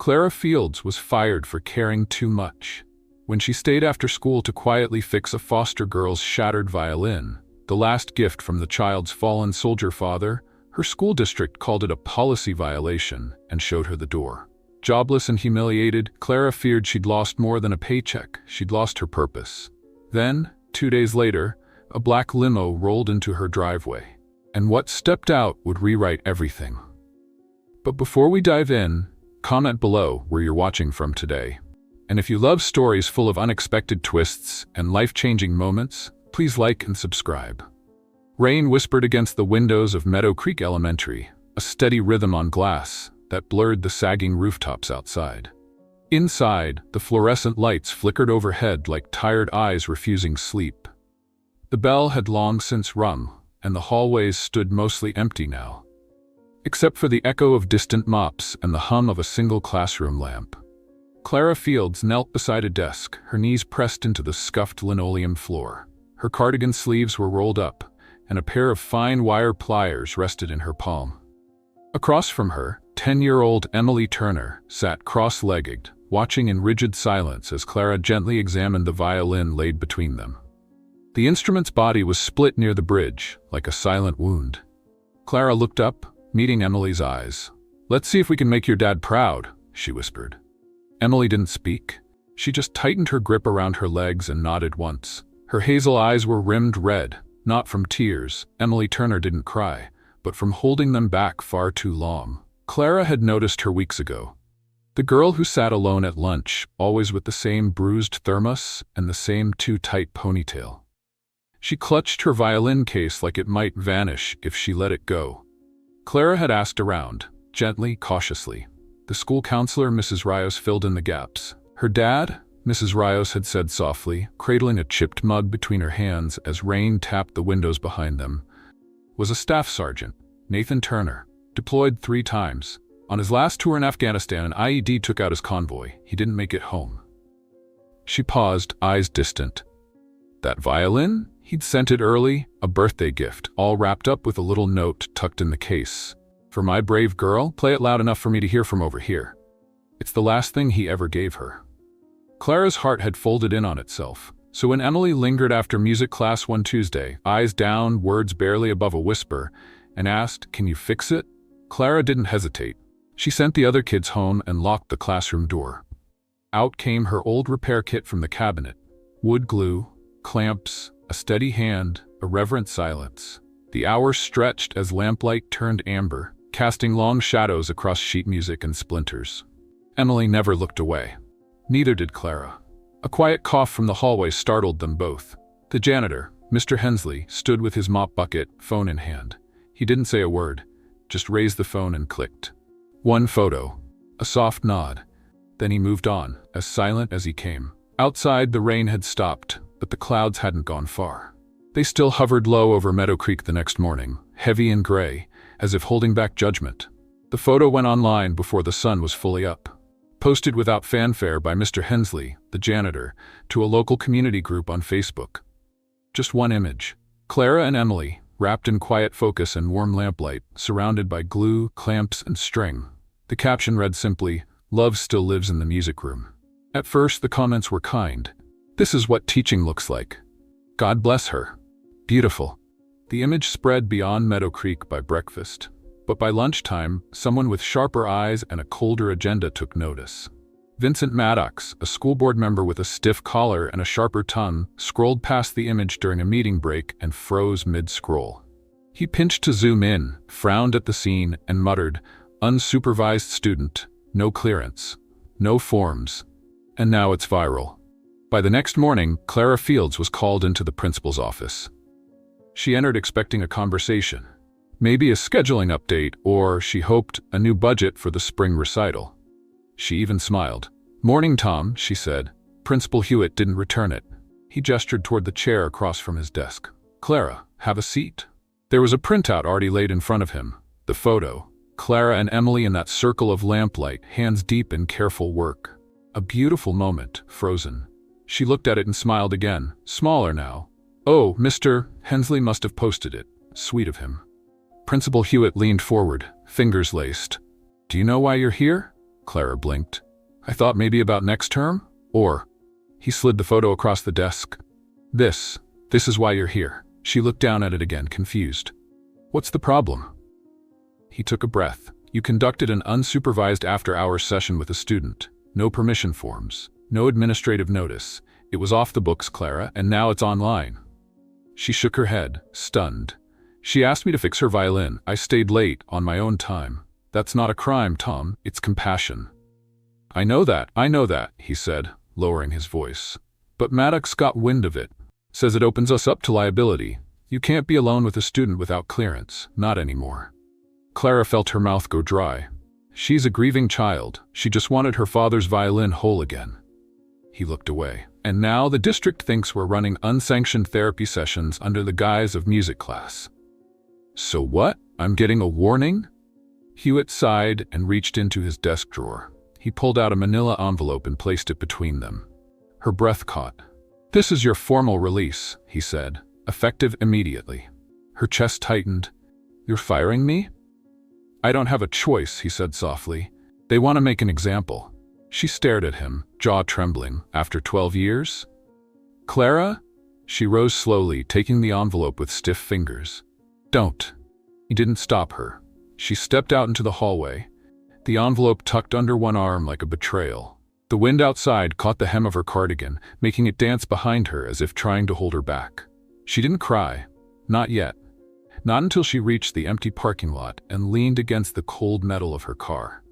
Clara Fields was fired for caring too much. When she stayed after school to quietly fix a foster girl's shattered violin, the last gift from the child's fallen soldier father, her school district called it a policy violation and showed her the door. Jobless and humiliated, Clara feared she'd lost more than a paycheck. She'd lost her purpose. Then, 2 days later, a black limo rolled into her driveway. And what stepped out would rewrite everything. But before we dive in, comment below where you're watching from today. And if you love stories full of unexpected twists and life-changing moments, please like and subscribe. Rain whispered against the windows of Meadow Creek Elementary, a steady rhythm on glass that blurred the sagging rooftops outside. Inside, the fluorescent lights flickered overhead like tired eyes refusing sleep. The bell had long since rung, and the hallways stood mostly empty now, except for the echo of distant mops and the hum of a single classroom lamp. Clara Fields knelt beside a desk, her knees pressed into the scuffed linoleum floor. Her cardigan sleeves were rolled up, and a pair of fine wire pliers rested in her palm. Across from her, 10-year-old Emily Turner sat cross-legged, watching in rigid silence as Clara gently examined the violin laid between them. The instrument's body was split near the bridge, like a silent wound. Clara looked up, meeting Emily's eyes. "Let's see if we can make your dad proud," she whispered. Emily didn't speak. She just tightened her grip around her legs and nodded once. Her hazel eyes were rimmed red, not from tears. Emily Turner didn't cry, but from holding them back far too long. Clara had noticed her weeks ago. The girl who sat alone at lunch, always with the same bruised thermos and the same too tight ponytail. She clutched her violin case like it might vanish if she let it go. Clara had asked around, gently, cautiously. The school counselor, Mrs. Rios, filled in the gaps. Her dad, Mrs. Rios had said softly, cradling a chipped mug between her hands as rain tapped the windows behind them, was a staff sergeant, Nathan Turner, deployed 3 times. On his last tour in Afghanistan, an IED took out his convoy. He didn't make it home. She paused, eyes distant. That violin? He'd sent it early, a birthday gift, all wrapped up with a little note tucked in the case. "For my brave girl, play it loud enough for me to hear from over here." It's the last thing he ever gave her. Clara's heart had folded in on itself, so when Emily lingered after music class one Tuesday, eyes down, words barely above a whisper, and asked, "Can you fix it?" Clara didn't hesitate. She sent the other kids home and locked the classroom door. Out came her old repair kit from the cabinet. Wood glue, clamps, a steady hand, a reverent silence. The hours stretched as lamplight turned amber, casting long shadows across sheet music and splinters. Emily never looked away. Neither did Clara. A quiet cough from the hallway startled them both. The janitor, Mr. Hensley, stood with his mop bucket, phone in hand. He didn't say a word, just raised the phone and clicked. One photo. A soft nod. Then he moved on, as silent as he came. Outside, the rain had stopped, but the clouds hadn't gone far. They still hovered low over Meadow Creek the next morning, heavy and gray, as if holding back judgment. The photo went online before the sun was fully up. Posted without fanfare by Mr. Hensley, the janitor, to a local community group on Facebook. Just one image. Clara and Emily, wrapped in quiet focus and warm lamplight, surrounded by glue, clamps, and string. The caption read simply, "Love still lives in the music room." At first, the comments were kind. "This is what teaching looks like. God bless her. Beautiful." The image spread beyond Meadow Creek by breakfast. But by lunchtime, someone with sharper eyes and a colder agenda took notice. Vincent Maddox, a school board member with a stiff collar and a sharper tongue, scrolled past the image during a meeting break and froze mid-scroll. He pinched to zoom in, frowned at the scene, and muttered, "Unsupervised student, no clearance, no forms." And now it's viral. By the next morning, Clara Fields was called into the principal's office. She entered expecting a conversation. Maybe a scheduling update, or, she hoped, a new budget for the spring recital. She even smiled. "Morning, Tom," she said. Principal Hewitt didn't return it. He gestured toward the chair across from his desk. "Clara, have a seat." There was a printout already laid in front of him. The photo. Clara and Emily in that circle of lamplight, hands deep in careful work. A beautiful moment, frozen. She looked at it and smiled again, smaller now. "Oh, Mr. Hensley must have posted it. Sweet of him." Principal Hewitt leaned forward, fingers laced. "Do you know why you're here?" Clara blinked. I thought maybe about next term? Or… He slid the photo across the desk. This is why you're here. She looked down at it again, confused. What's the problem? He took a breath. You conducted an unsupervised after-hours session with a student. No permission forms. No administrative notice. It was off the books, Clara, and now it's online. She shook her head, stunned. She asked me to fix her violin. I stayed late, on my own time. That's not a crime, Tom. It's compassion. I know that, he said, lowering his voice. But Maddox got wind of it. Says it opens us up to liability. You can't be alone with a student without clearance. Not anymore. Clara felt her mouth go dry. She's a grieving child. She just wanted her father's violin whole again. He looked away. And now the district thinks we're running unsanctioned therapy sessions under the guise of music class. So what? I'm getting a warning? Hewitt sighed and reached into his desk drawer. He pulled out a manila envelope and placed it between them. Her breath caught. This is your formal release, he said, effective immediately. Her chest tightened. You're firing me? I don't have a choice, he said softly. They want to make an example. She stared at him, jaw trembling. After 12 years? Clara? She rose slowly, taking the envelope with stiff fingers. Don't. He didn't stop her. She stepped out into the hallway, the envelope tucked under one arm like a betrayal. The wind outside caught the hem of her cardigan, making it dance behind her as if trying to hold her back. She didn't cry. Not yet. Not until she reached the empty parking lot and leaned against the cold metal of her car.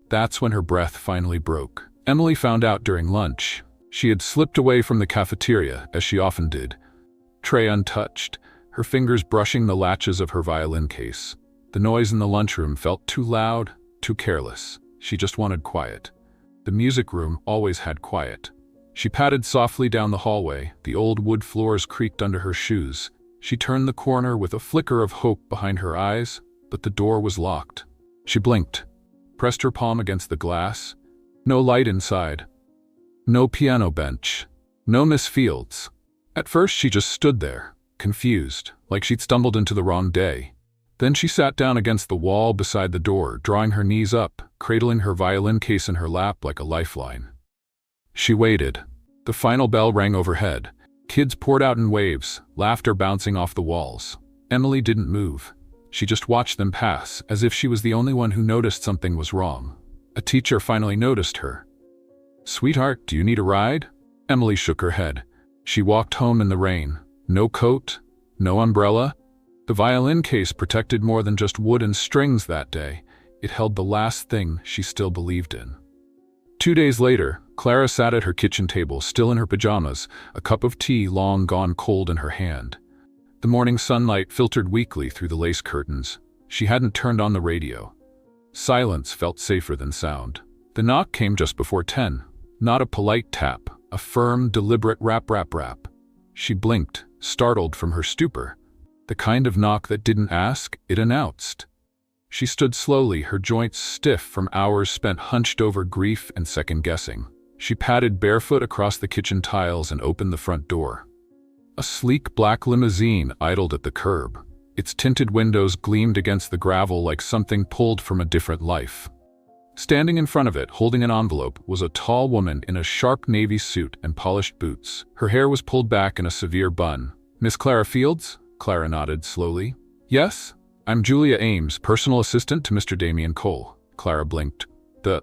That's when her breath finally broke. Emily found out during lunch. She had slipped away from the cafeteria, as she often did, tray untouched, her fingers brushing the latches of her violin case. The noise in the lunchroom felt too loud, too careless. She just wanted quiet. The music room always had quiet. She padded softly down the hallway. The old wood floors creaked under her shoes. She turned the corner with a flicker of hope behind her eyes, but the door was locked. She blinked, pressed her palm against the glass. No light inside. No piano bench. No Miss Fields. At first she just stood there, confused, like she'd stumbled into the wrong day. Then she sat down against the wall beside the door, drawing her knees up, cradling her violin case in her lap like a lifeline. She waited. The final bell rang overhead. Kids poured out in waves, laughter bouncing off the walls. Emily didn't move. She just watched them pass, as if she was the only one who noticed something was wrong. A teacher finally noticed her. "Sweetheart, do you need a ride?" Emily shook her head. She walked home in the rain. No coat, no umbrella. The violin case protected more than just wood and strings that day. It held the last thing she still believed in. 2 days later, Clara sat at her kitchen table, still in her pajamas, a cup of tea long gone cold in her hand. The morning sunlight filtered weakly through the lace curtains. She hadn't turned on the radio. Silence felt safer than sound. The knock came just before 10. Not a polite tap, a firm, deliberate rap, rap, rap. She blinked, startled from her stupor. The kind of knock that didn't ask, it announced. She stood slowly, her joints stiff from hours spent hunched over grief and second-guessing. She padded barefoot across the kitchen tiles and opened the front door. A sleek black limousine idled at the curb. Its tinted windows gleamed against the gravel like something pulled from a different life. Standing in front of it, holding an envelope, was a tall woman in a sharp navy suit and polished boots. Her hair was pulled back in a severe bun. "Miss Clara Fields?" Clara nodded slowly. "Yes? I'm Julia Ames, personal assistant to Mr. Damien Cole." Clara blinked. The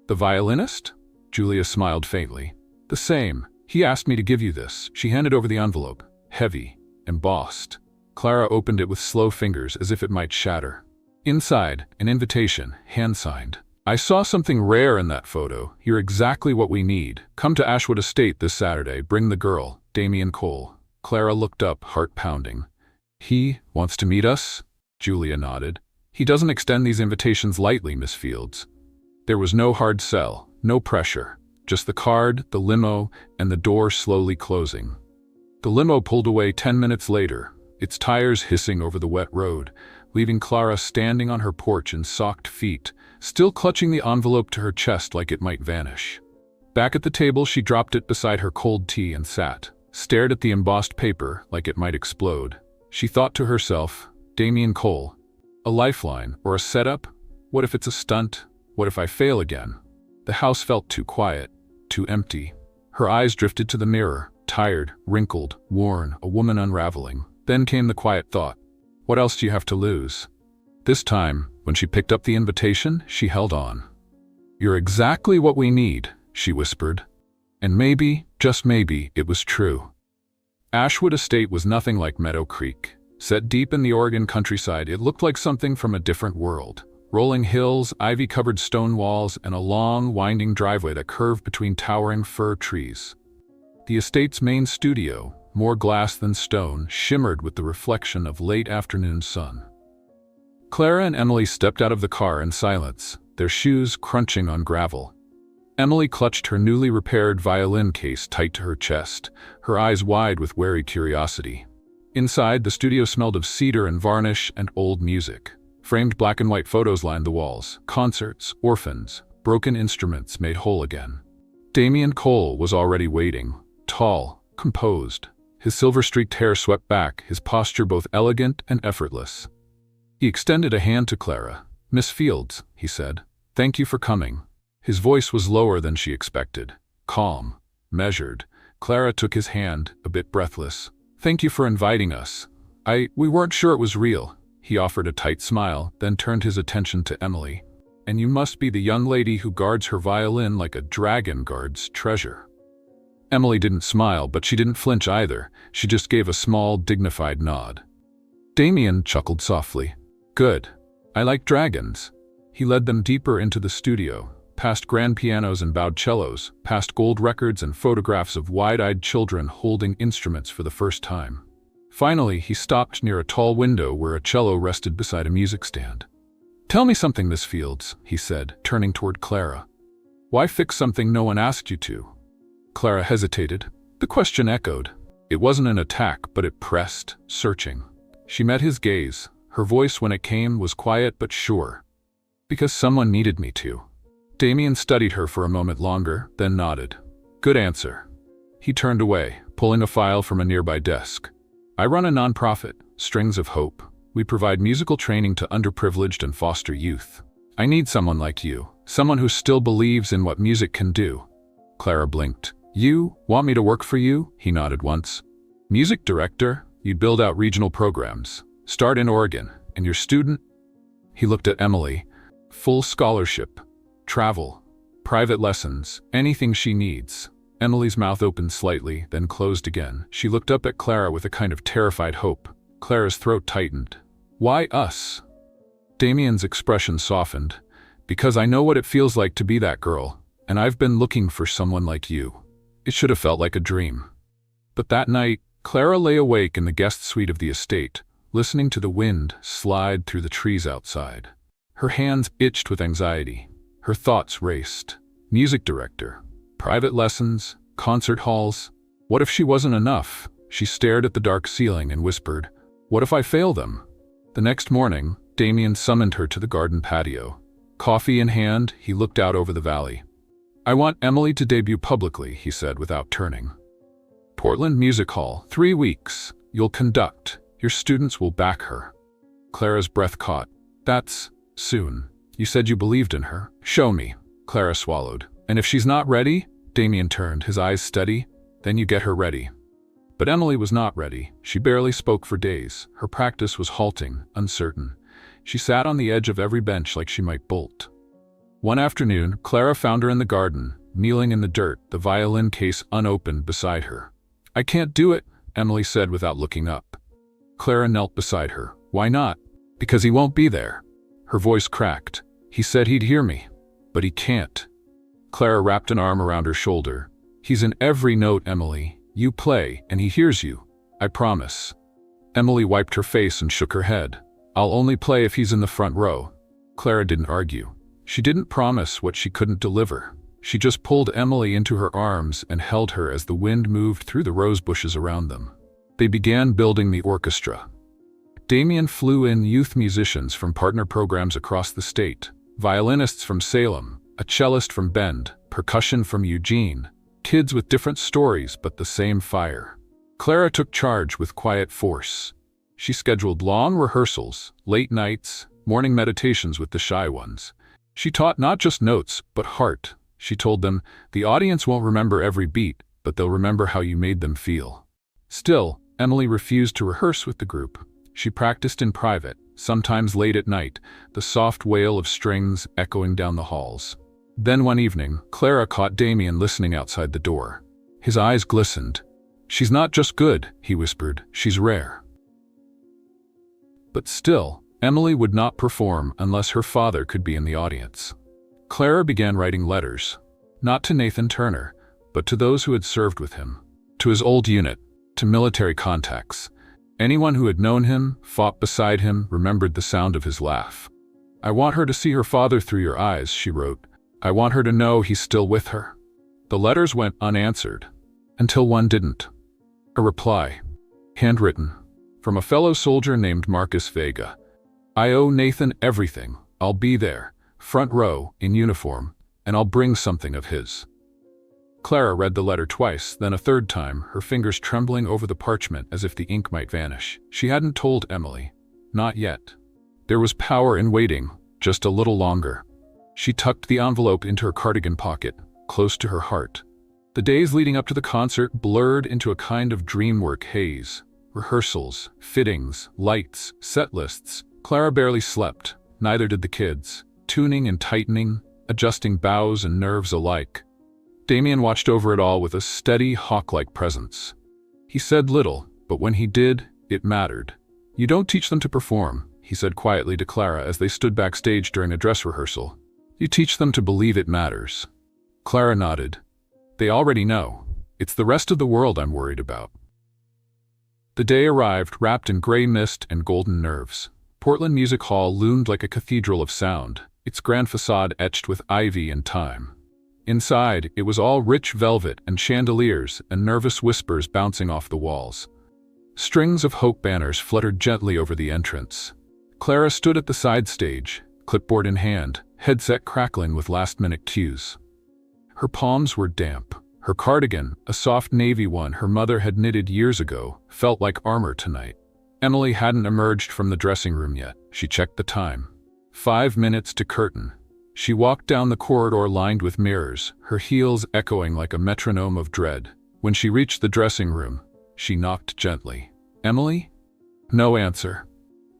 violinist?" Julia smiled faintly. "The same. He asked me to give you this." She handed over the envelope. Heavy, embossed. Clara opened it with slow fingers as if it might shatter. Inside, an invitation, hand-signed. "I saw something rare in that photo. You're exactly what we need. Come to Ashwood Estate this Saturday. Bring the girl, Damien Cole." Clara looked up, heart pounding. "He wants to meet us?" Julia nodded. "He doesn't extend these invitations lightly, Miss Fields." There was no hard sell, no pressure. Just the card, the limo, and the door slowly closing. The limo pulled away 10 minutes later, its tires hissing over the wet road, leaving Clara standing on her porch in socked feet, still clutching the envelope to her chest like it might vanish. Back at the table, she dropped it beside her cold tea and sat, stared at the embossed paper like it might explode. She thought to herself, Damien Cole, a lifeline or a setup? What if it's a stunt? What if I fail again? The house felt too quiet, too empty. Her eyes drifted to the mirror, tired, wrinkled, worn, a woman unraveling. Then came the quiet thought, what else do you have to lose? This time, when she picked up the invitation, she held on. You're exactly what we need, she whispered. And maybe, just maybe, it was true. Ashwood Estate was nothing like Meadow Creek. Set deep in the Oregon countryside, it looked like something from a different world. Rolling hills, ivy-covered stone walls, and a long, winding driveway that curved between towering fir trees. The estate's main studio, more glass than stone, shimmered with the reflection of late afternoon sun. Clara and Emily stepped out of the car in silence, their shoes crunching on gravel. Emily clutched her newly repaired violin case tight to her chest, her eyes wide with wary curiosity. Inside, the studio smelled of cedar and varnish and old music. Framed black and white photos lined the walls. Concerts, orphans, broken instruments made whole again. Damien Cole was already waiting, tall, composed. His silver-streaked hair swept back, his posture both elegant and effortless. He extended a hand to Clara. "Miss Fields," he said, "thank you for coming." His voice was lower than she expected, calm, measured. Clara took his hand, a bit breathless. "Thank you for inviting us. We weren't sure it was real." He offered a tight smile, then turned his attention to Emily. "And you must be the young lady who guards her violin like a dragon guards treasure." Emily didn't smile, but she didn't flinch either. She just gave a small, dignified nod. Damien chuckled softly. "Good. I like dragons." He led them deeper into the studio, past grand pianos and bowed cellos, past gold records and photographs of wide-eyed children holding instruments for the first time. Finally, he stopped near a tall window where a cello rested beside a music stand. "Tell me something, Miss Fields," he said, turning toward Clara. "Why fix something no one asked you to?" Clara hesitated. The question echoed. It wasn't an attack, but it pressed, searching. She met his gaze. Her voice, when it came, was quiet but sure. "Because someone needed me to." Damien studied her for a moment longer, then nodded. "Good answer." He turned away, pulling a file from a nearby desk. "I run a nonprofit, Strings of Hope. We provide musical training to underprivileged and foster youth. I need someone like you, someone who still believes in what music can do." Clara blinked. "You want me to work for you?" He nodded once. "Music director, you'd build out regional programs. Start in Oregon, and your student?" He looked at Emily. "Full scholarship, travel, private lessons, anything she needs." Emily's mouth opened slightly, then closed again. She looked up at Clara with a kind of terrified hope. Clara's throat tightened. "Why us?" Damien's expression softened. "Because I know what it feels like to be that girl, and I've been looking for someone like you." It should have felt like a dream. But that night, Clara lay awake in the guest suite of the estate, listening to the wind slide through the trees outside. Her hands itched with anxiety. Her thoughts raced. Music director, private lessons, concert halls. What if she wasn't enough? She stared at the dark ceiling and whispered, "What if I fail them?" The next morning, Damien summoned her to the garden patio. Coffee in hand, he looked out over the valley. "I want Emily to debut publicly," he said without turning. "Portland Music Hall, 3 weeks. You'll conduct. Your students will back her." Clara's breath caught. "That's soon. You said you believed in her. Show me." Clara swallowed. "And if she's not ready?" Damien turned, his eyes steady. "Then you get her ready." But Emily was not ready. She barely spoke for days. Her practice was halting, uncertain. She sat on the edge of every bench like she might bolt. One afternoon, Clara found her in the garden, kneeling in the dirt, the violin case unopened beside her. "I can't do it," Emily said without looking up. Clara knelt beside her. "Why not?" "Because he won't be there." Her voice cracked. "He said he'd hear me, but he can't." Clara wrapped an arm around her shoulder. "He's in every note, Emily. You play, and he hears you. I promise." Emily wiped her face and shook her head. "I'll only play if he's in the front row." Clara didn't argue. She didn't promise what she couldn't deliver. She just pulled Emily into her arms and held her as the wind moved through the rose bushes around them. They began building the orchestra. Damien flew in youth musicians from partner programs across the state, violinists from Salem, a cellist from Bend, percussion from Eugene, kids with different stories but the same fire. Clara took charge with quiet force. She scheduled long rehearsals, late nights, morning meditations with the shy ones. She taught not just notes, but heart. She told them, "The audience won't remember every beat, but they'll remember how you made them feel." Still, Emily refused to rehearse with the group. She practiced in private, sometimes late at night, the soft wail of strings echoing down the halls. Then one evening, Clara caught Damien listening outside the door. His eyes glistened. "She's not just good," he whispered, "she's rare." But still, Emily would not perform unless her father could be in the audience. Clara began writing letters, not to Nathan Turner, but to those who had served with him, to his old unit, to military contacts. Anyone who had known him, fought beside him, remembered the sound of his laugh. "I want her to see her father through your eyes," she wrote. "I want her to know he's still with her." The letters went unanswered, until one didn't. A reply, handwritten, from a fellow soldier named Marcus Vega. "I owe Nathan everything. I'll be there, front row, in uniform, and I'll bring something of his." Clara read the letter twice, then a third time, her fingers trembling over the parchment as if the ink might vanish. She hadn't told Emily. Not yet. There was power in waiting, just a little longer. She tucked the envelope into her cardigan pocket, close to her heart. The days leading up to the concert blurred into a kind of dreamwork haze. Rehearsals, fittings, lights, set lists. Clara barely slept, neither did the kids, tuning and tightening, adjusting bows and nerves alike. Damien watched over it all with a steady, hawk-like presence. He said little, but when he did, it mattered. "You don't teach them to perform," he said quietly to Clara as they stood backstage during a dress rehearsal. "You teach them to believe it matters." Clara nodded. "They already know. It's the rest of the world I'm worried about." The day arrived, wrapped in gray mist and golden nerves. Portland Music Hall loomed like a cathedral of sound, its grand facade etched with ivy and time. Inside, it was all rich velvet and chandeliers and nervous whispers bouncing off the walls. Strings of hope banners fluttered gently over the entrance. Clara stood at the side stage, clipboard in hand, headset crackling with last-minute cues. Her palms were damp. Her cardigan, a soft navy one her mother had knitted years ago, felt like armor tonight. Emily hadn't emerged from the dressing room yet. She checked the time. 5 minutes to curtain. She walked down the corridor lined with mirrors, her heels echoing like a metronome of dread. When she reached the dressing room, she knocked gently. "Emily?" No answer.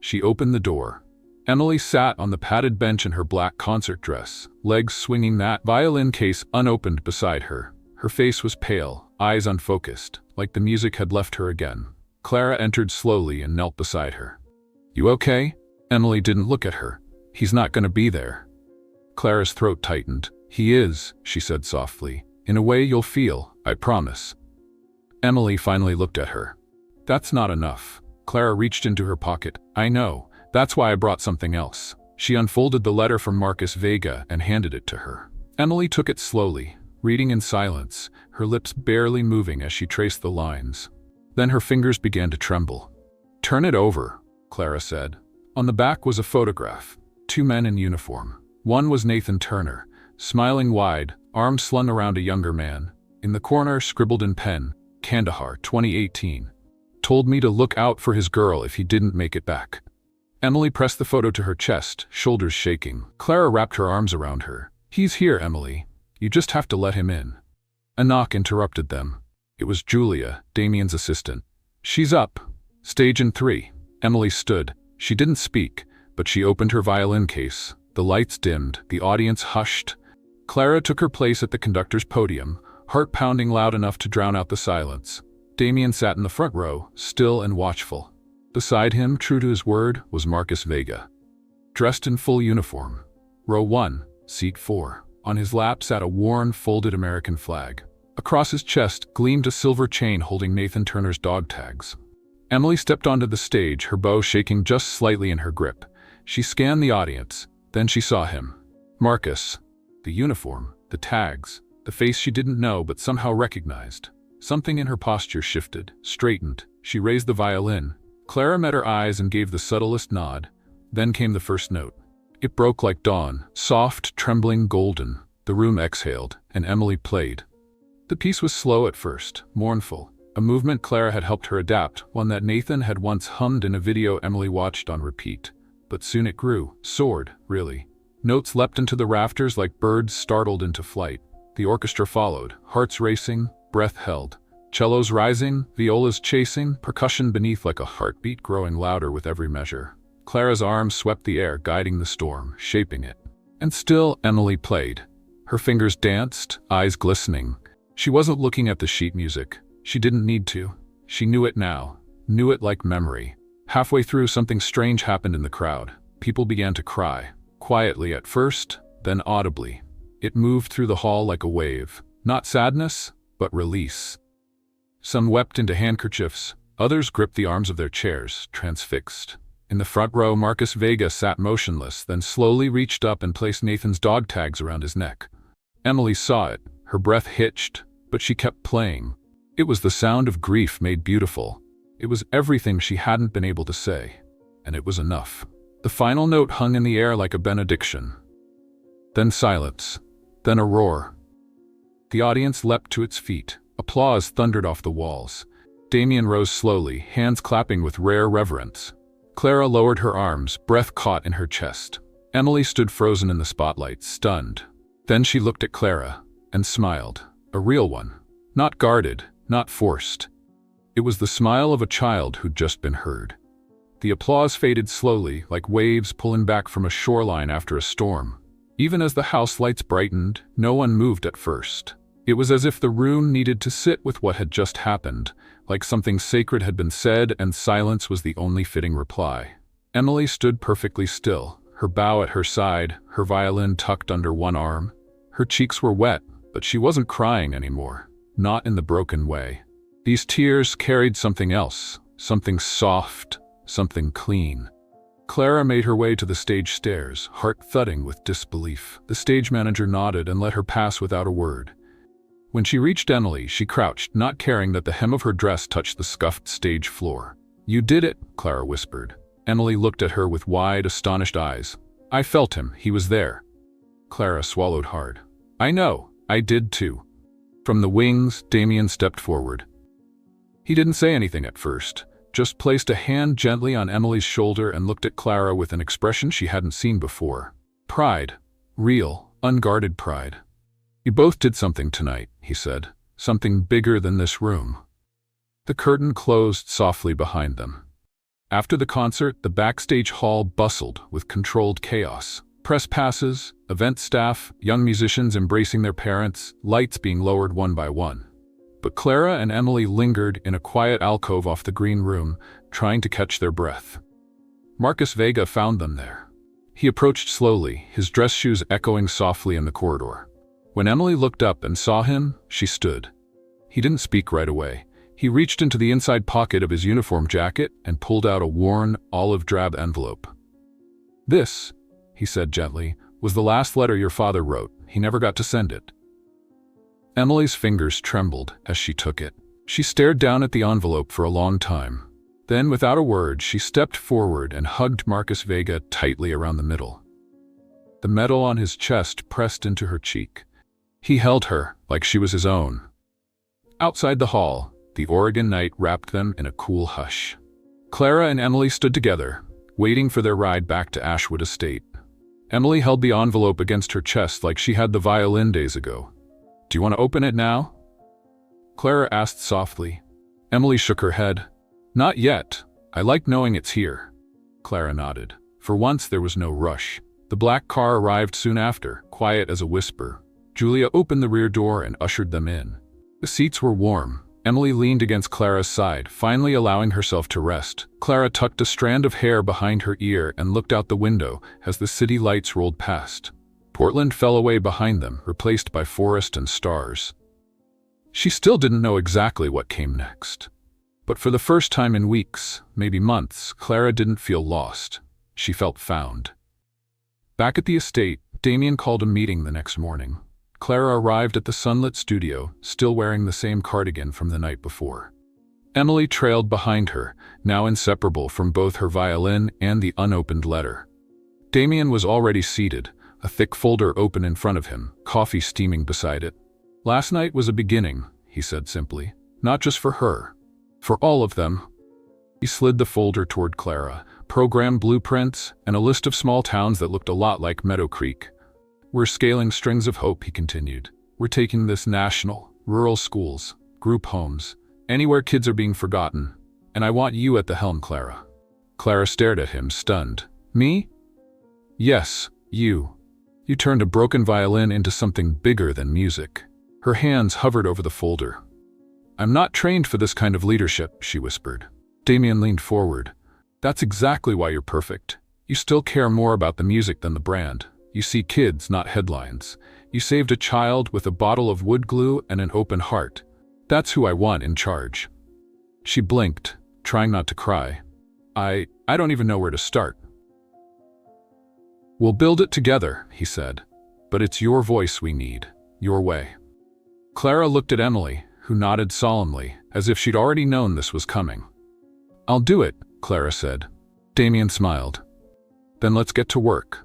She opened the door. Emily sat on the padded bench in her black concert dress, legs swinging, that violin case unopened beside her. Her face was pale, eyes unfocused, like the music had left her again. Clara entered slowly and knelt beside her. "You okay?" Emily didn't look at her. "He's not going to be there." Clara's throat tightened. "He is," she said softly. "In a way you'll feel, I promise." Emily finally looked at her. "That's not enough." Clara reached into her pocket. "I know. That's why I brought something else." She unfolded the letter from Marcus Vega and handed it to her. Emily took it slowly, reading in silence, her lips barely moving as she traced the lines. Then her fingers began to tremble. "Turn it over," Clara said. On the back was a photograph. 2 men in uniform. One was Nathan Turner, smiling wide, arms slung around a younger man. In the corner, scribbled in pen, "Kandahar, 2018. Told me to look out for his girl if he didn't make it back." Emily pressed the photo to her chest, shoulders shaking. Clara wrapped her arms around her. "He's here, Emily. You just have to let him in." A knock interrupted them. It was Julia, Damien's assistant. "She's up. Stage in 3. Emily stood. She didn't speak, but she opened her violin case. The lights dimmed, the audience hushed. Clara took her place at the conductor's podium, heart pounding loud enough to drown out the silence. Damien sat in the front row, still and watchful. Beside him, true to his word, was Marcus Vega, dressed in full uniform. Row 1, seat 4. On his lap sat a worn, folded American flag. Across his chest gleamed a silver chain holding Nathan Turner's dog tags. Emily stepped onto the stage, her bow shaking just slightly in her grip. She scanned the audience. Then she saw him. Marcus. The uniform, the tags, the face she didn't know but somehow recognized. Something in her posture shifted, straightened. She raised the violin. Clara met her eyes and gave the subtlest nod. Then came the first note. It broke like dawn, soft, trembling, golden. The room exhaled, and Emily played. The piece was slow at first, mournful. A movement Clara had helped her adapt, one that Nathan had once hummed in a video Emily watched on repeat. But soon it grew, soared, really. Notes leapt into the rafters like birds startled into flight. The orchestra followed, hearts racing, breath held. Cellos rising, violas chasing, percussion beneath like a heartbeat growing louder with every measure. Clara's arms swept the air, guiding the storm, shaping it. And still Emily played. Her fingers danced, eyes glistening. She wasn't looking at the sheet music. She didn't need to. She knew it now, knew it like memory. Halfway through, something strange happened in the crowd. People began to cry, quietly at first, then audibly. It moved through the hall like a wave. Not sadness, but release. Some wept into handkerchiefs, others gripped the arms of their chairs, transfixed. In the front row, Marcus Vega sat motionless, then slowly reached up and placed Nathan's dog tags around his neck. Emily saw it. Her breath hitched, but she kept playing. It was the sound of grief made beautiful. It was everything she hadn't been able to say. And it was enough. The final note hung in the air like a benediction. Then silence. Then a roar. The audience leapt to its feet. Applause thundered off the walls. Damien rose slowly, hands clapping with rare reverence. Clara lowered her arms, breath caught in her chest. Emily stood frozen in the spotlight, stunned. Then she looked at Clara and smiled. A real one. Not guarded, not forced. It was the smile of a child who'd just been heard. The applause faded slowly, like waves pulling back from a shoreline after a storm. Even as the house lights brightened, no one moved at first. It was as if the room needed to sit with what had just happened, like something sacred had been said and silence was the only fitting reply. Emily stood perfectly still, her bow at her side, her violin tucked under one arm. Her cheeks were wet, but she wasn't crying anymore, not in the broken way. These tears carried something else, something soft, something clean. Clara made her way to the stage stairs, heart thudding with disbelief. The stage manager nodded and let her pass without a word. When she reached Emily, she crouched, not caring that the hem of her dress touched the scuffed stage floor. "You did it," Clara whispered. Emily looked at her with wide, astonished eyes. "I felt him, he was there." Clara swallowed hard. "I know, I did too." From the wings, Damien stepped forward. He didn't say anything at first, just placed a hand gently on Emily's shoulder and looked at Clara with an expression she hadn't seen before. Pride. Real, unguarded pride. "You both did something tonight," he said. "Something bigger than this room." The curtain closed softly behind them. After the concert, the backstage hall bustled with controlled chaos. Press passes, event staff, young musicians embracing their parents, lights being lowered one by one. But Clara and Emily lingered in a quiet alcove off the green room, trying to catch their breath. Marcus Vega found them there. He approached slowly, his dress shoes echoing softly in the corridor. When Emily looked up and saw him, she stood. He didn't speak right away. He reached into the inside pocket of his uniform jacket and pulled out a worn, olive-drab envelope. "This," he said gently, "was the last letter your father wrote. He never got to send it." Emily's fingers trembled as she took it. She stared down at the envelope for a long time. Then, without a word, she stepped forward and hugged Marcus Vega tightly around the middle. The metal on his chest pressed into her cheek. He held her like she was his own. Outside the hall, the Oregon night wrapped them in a cool hush. Clara and Emily stood together, waiting for their ride back to Ashwood Estate. Emily held the envelope against her chest like she had the violin days ago. "Do you want to open it now?" Clara asked softly. Emily shook her head. "Not yet. I like knowing it's here." Clara nodded. For once there was no rush. The black car arrived soon after, quiet as a whisper. Julia opened the rear door and ushered them in. The seats were warm. Emily leaned against Clara's side, finally allowing herself to rest. Clara tucked a strand of hair behind her ear and looked out the window as the city lights rolled past. Portland fell away behind them, replaced by forest and stars. She still didn't know exactly what came next. But for the first time in weeks, maybe months, Clara didn't feel lost. She felt found. Back at the estate, Damien called a meeting the next morning. Clara arrived at the sunlit studio, still wearing the same cardigan from the night before. Emily trailed behind her, now inseparable from both her violin and the unopened letter. Damien was already seated, a thick folder open in front of him, coffee steaming beside it. "Last night was a beginning," he said simply. "Not just for her. For all of them." He slid the folder toward Clara, program blueprints, and a list of small towns that looked a lot like Meadow Creek. "We're scaling strings of hope," he continued. We're taking this national, rural schools, group homes, anywhere kids are being forgotten. And I want you at the helm, Clara." Clara stared at him, stunned. "Me?" "Yes, you." You turned a broken violin into something bigger than music. Her hands hovered over the folder. "I'm not trained for this kind of leadership," she whispered. Damien leaned forward. "That's exactly why you're perfect. You still care more about the music than the brand. You see kids, not headlines. You saved a child with a bottle of wood glue and an open heart. That's who I want in charge." She blinked, trying not to cry. I don't even know where to start." "We'll build it together," he said. "But it's your voice we need, your way." Clara looked at Emily, who nodded solemnly, as if she'd already known this was coming. "I'll do it," Clara said. Damien smiled. "Then let's get to work."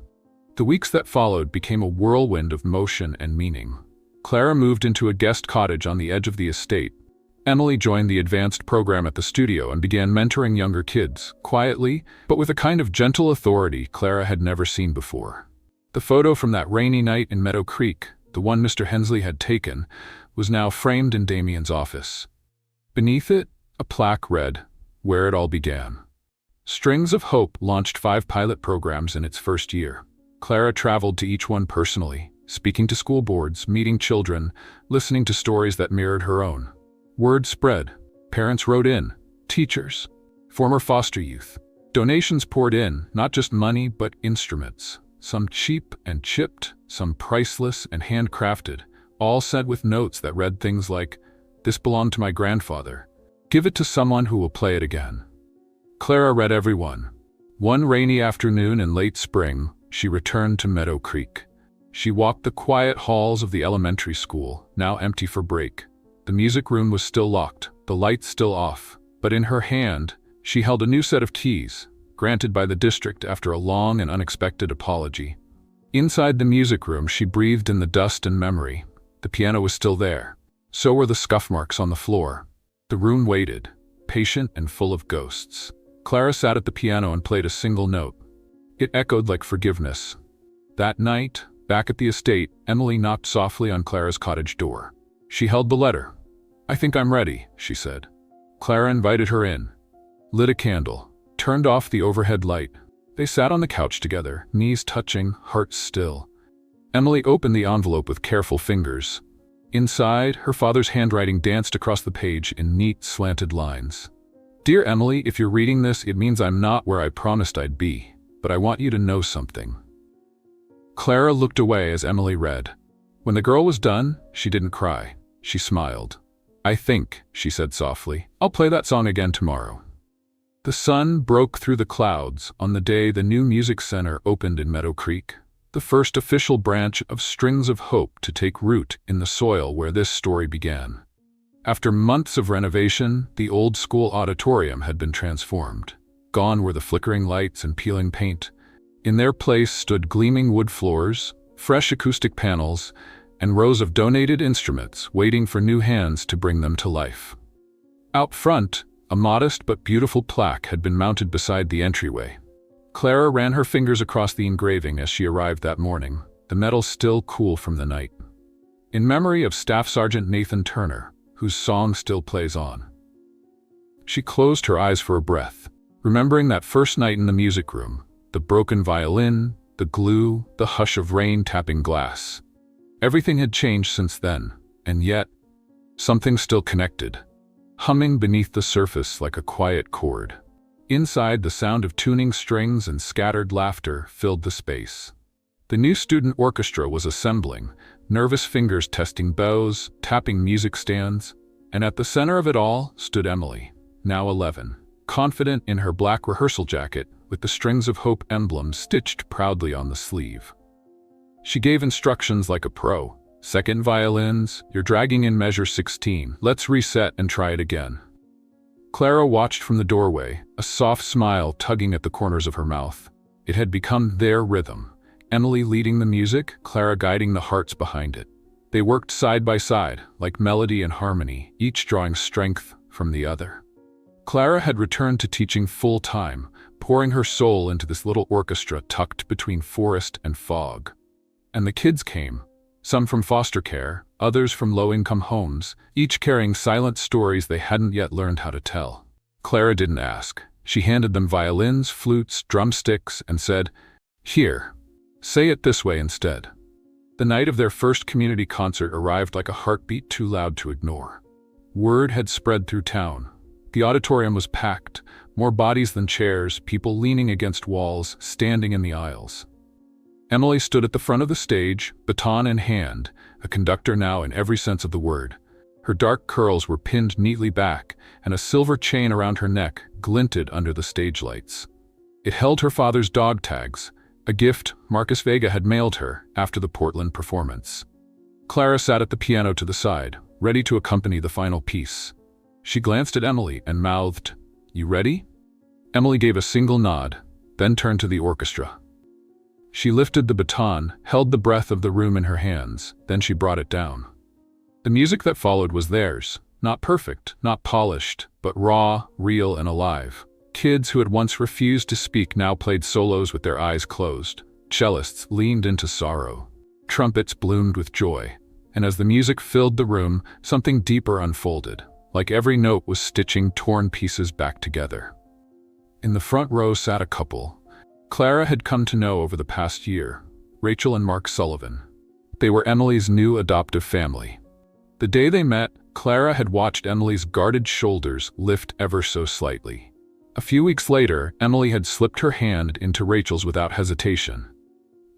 The weeks that followed became a whirlwind of motion and meaning. Clara moved into a guest cottage on the edge of the estate. Emily joined the advanced program at the studio and began mentoring younger kids, quietly, but with a kind of gentle authority Clara had never seen before. The photo from that rainy night in Meadow Creek, the one Mr. Hensley had taken, was now framed in Damien's office. Beneath it, a plaque read, "Where it all began." Strings of Hope launched 5 pilot programs in its first year. Clara traveled to each one personally, speaking to school boards, meeting children, listening to stories that mirrored her own. Word spread. Parents wrote in, teachers, former foster youth. Donations poured in, not just money, but instruments. Some cheap and chipped, some priceless and handcrafted, all sent with notes that read things like, "This belonged to my grandfather. Give it to someone who will play it again." Clara read every one. One rainy afternoon in late spring, she returned to Meadow Creek. She walked the quiet halls of the elementary school, now empty for break. The music room was still locked, the lights still off, but in her hand, she held a new set of keys, granted by the district after a long and unexpected apology. Inside the music room, she breathed in the dust and memory. The piano was still there. So were the scuff marks on the floor. The room waited, patient and full of ghosts. Clara sat at the piano and played a single note. It echoed like forgiveness. That night, back at the estate, Emily knocked softly on Clara's cottage door. She held the letter. "I think I'm ready," she said. Clara invited her in, lit a candle, turned off the overhead light. They sat on the couch together, knees touching, hearts still. Emily opened the envelope with careful fingers. Inside, her father's handwriting danced across the page in neat, slanted lines. "Dear Emily, if you're reading this, it means I'm not where I promised I'd be, but I want you to know something." Clara looked away as Emily read. When the girl was done, she didn't cry. She smiled. "I think," she said softly, "I'll play that song again tomorrow." The sun broke through the clouds on the day the new music center opened in Meadow Creek, the first official branch of Strings of Hope to take root in the soil where this story began. After months of renovation, the old school auditorium had been transformed. Gone were the flickering lights and peeling paint. In their place stood gleaming wood floors, fresh acoustic panels, and rows of donated instruments waiting for new hands to bring them to life. Out front, a modest but beautiful plaque had been mounted beside the entryway. Clara ran her fingers across the engraving as she arrived that morning, the metal still cool from the night. In memory of Staff Sergeant Nathan Turner, whose song still plays on. She closed her eyes for a breath, remembering that first night in the music room, the broken violin, the glue, the hush of rain tapping glass. Everything had changed since then, and yet, something still connected, humming beneath the surface like a quiet chord. Inside, the sound of tuning strings and scattered laughter filled the space. The new student orchestra was assembling, nervous fingers testing bows, tapping music stands, and at the center of it all stood Emily, now 11, confident in her black rehearsal jacket with the Strings of Hope emblem stitched proudly on the sleeve. She gave instructions like a pro. "Second violins, you're dragging in measure 16. Let's reset and try it again." Clara watched from the doorway, a soft smile tugging at the corners of her mouth. It had become their rhythm. Emily leading the music, Clara guiding the hearts behind it. They worked side by side, like melody and harmony, each drawing strength from the other. Clara had returned to teaching full-time, pouring her soul into this little orchestra tucked between forest and fog. And the kids came, Some from foster care, others from low-income homes, each carrying silent stories they hadn't yet learned how to tell. Clara didn't ask. She handed them violins, flutes, drumsticks, and said, "Here, say it this way instead." The night of their first community concert arrived like a heartbeat too loud to ignore. Word had spread through town. The auditorium was packed, more bodies than chairs, people leaning against walls, standing in the aisles. Emily stood at the front of the stage, baton in hand, a conductor now in every sense of the word. Her dark curls were pinned neatly back, and a silver chain around her neck glinted under the stage lights. It held her father's dog tags, a gift Marcus Vega had mailed her after the Portland performance. Clara sat at the piano to the side, ready to accompany the final piece. She glanced at Emily and mouthed, "You ready?" Emily gave a single nod, then turned to the orchestra. She lifted the baton, held the breath of the room in her hands, then she brought it down. The music that followed was theirs, not perfect, not polished, but raw, real, and alive. Kids who had once refused to speak now played solos with their eyes closed. Cellists leaned into sorrow. Trumpets bloomed with joy. And as the music filled the room, something deeper unfolded, like every note was stitching torn pieces back together. In the front row sat a couple Clara had come to know over the past year, Rachel and Mark Sullivan. They were Emily's new adoptive family. The day they met, Clara had watched Emily's guarded shoulders lift ever so slightly. A few weeks later, Emily had slipped her hand into Rachel's without hesitation.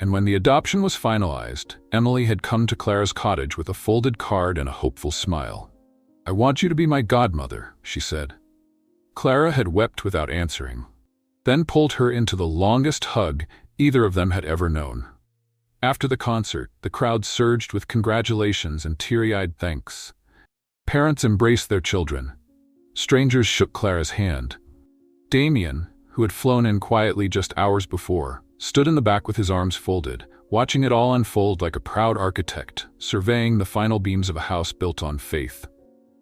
And when the adoption was finalized, Emily had come to Clara's cottage with a folded card and a hopeful smile. "I want you to be my godmother," she said. Clara had wept without answering, then pulled her into the longest hug either of them had ever known. After the concert, the crowd surged with congratulations and teary-eyed thanks. Parents embraced their children. Strangers shook Clara's hand. Damien, who had flown in quietly just hours before, stood in the back with his arms folded, watching it all unfold like a proud architect, surveying the final beams of a house built on faith.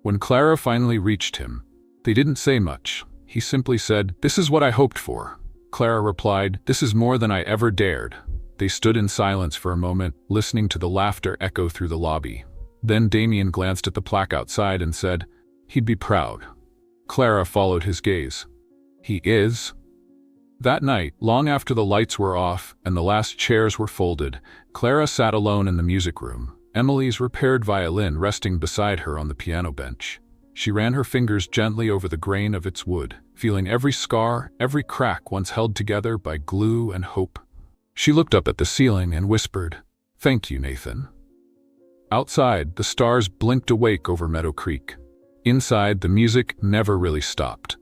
When Clara finally reached him, they didn't say much. He simply said, "This is what I hoped for." Clara replied, "This is more than I ever dared." They stood in silence for a moment, listening to the laughter echo through the lobby. Then Damien glanced at the plaque outside and said, "He'd be proud." Clara followed his gaze. "He is." That night, long after the lights were off and the last chairs were folded, Clara sat alone in the music room, Emily's repaired violin resting beside her on the piano bench. She ran her fingers gently over the grain of its wood, feeling every scar, every crack once held together by glue and hope. She looked up at the ceiling and whispered, "Thank you, Nathan." Outside, the stars blinked awake over Meadow Creek. Inside, the music never really stopped.